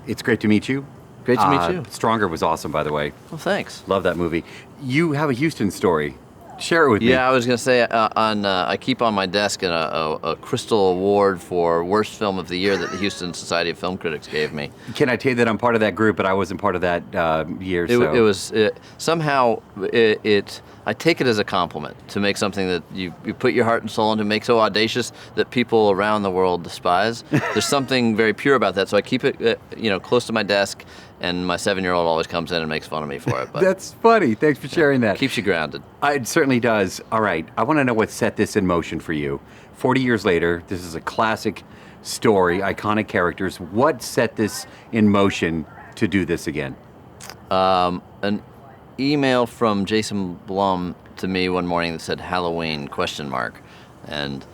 It's great to meet you. Great to meet you. Stronger was awesome, by the way. Well, thanks. Love that movie. You have a Houston story. Share it with me. Yeah, I was going to say, I keep on my desk a Crystal Award for Worst Film of the Year that the Houston Society of Film Critics gave me. Can I tell you that I'm part of that group, but I wasn't part of that year? I take it as a compliment to make something that you put your heart and soul into, make so audacious that people around the world despise. There's something very pure about that, so I keep it close to my desk, and my 7-year-old always comes in and makes fun of me for it. But that's funny. Thanks for sharing that. Keeps you grounded. It certainly does. All right, I want to know what set this in motion for you. 40 years later, this is a classic story, iconic characters. What set this in motion to do this again? An email from Jason Blum to me one morning that said Halloween ? And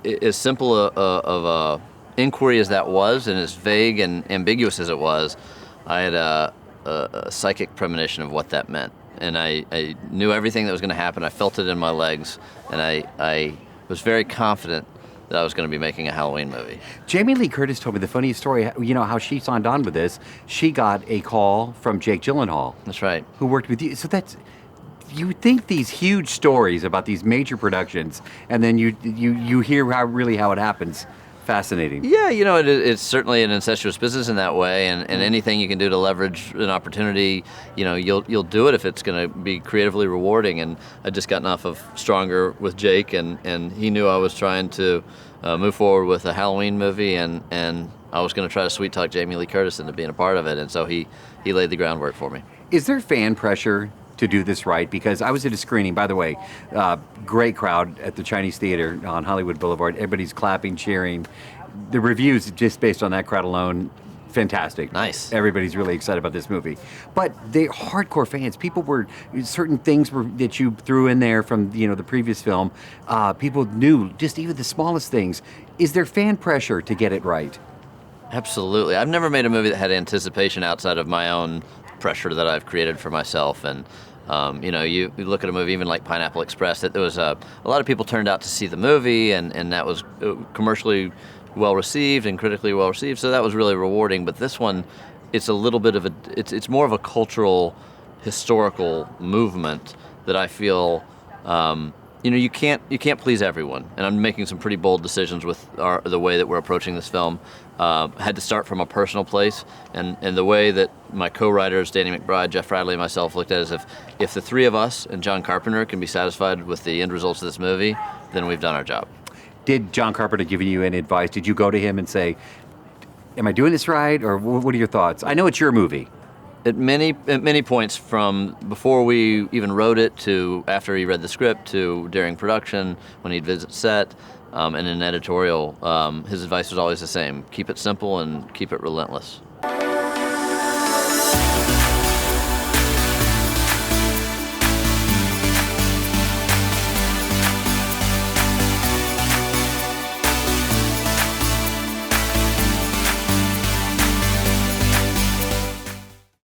as simple of a inquiry as that was, and as vague and ambiguous as it was, I had a psychic premonition of what that meant. And I knew everything that was going to happen. I felt it in my legs, and I was very confident that I was going to be making a Halloween movie. Jamie Lee Curtis told me the funniest story, how she signed on with this. She got a call from Jake Gyllenhaal. That's right. Who worked with you. So you think these huge stories about these major productions, and then you hear how it happens. Fascinating. Yeah, it's certainly an incestuous business in that way, and anything you can do to leverage an opportunity, you'll do it if it's going to be creatively rewarding. And I just gotten off of Stronger with Jake, and he knew I was trying to move forward with a Halloween movie, and I was going to try to sweet talk Jamie Lee Curtis into being a part of it, and so he laid the groundwork for me. Is there fan pressure to do this right? Because I was at a screening, by the way, great crowd at the Chinese Theater on Hollywood Boulevard. Everybody's clapping, cheering. The reviews, just based on that crowd alone, fantastic. Nice. Everybody's really excited about this movie. But they're hardcore fans. Certain things that you threw in there from the previous film. People knew just even the smallest things. Is there fan pressure to get it right? Absolutely. I've never made a movie that had anticipation outside of my own pressure that I've created for myself. And you look at a movie even like Pineapple Express, that there was a lot of people turned out to see the movie, and that was commercially well received and critically well received, so that was really rewarding. But this one, it's a little bit of it's more of a cultural, historical movement that I feel you can't please everyone, and I'm making some pretty bold decisions with the way that we're approaching this film. Had to start from a personal place, and the way that my co-writers, Danny McBride, Jeff Bradley, and myself looked at it as if the three of us and John Carpenter can be satisfied with the end results of this movie, then we've done our job. Did John Carpenter give you any advice? Did you go to him and say, am I doing this right, or what are your thoughts? I know it's your movie. At many points, from before we even wrote it to after he read the script to during production, when he'd visit set, and in editorial, his advice was always the same: keep it simple and keep it relentless.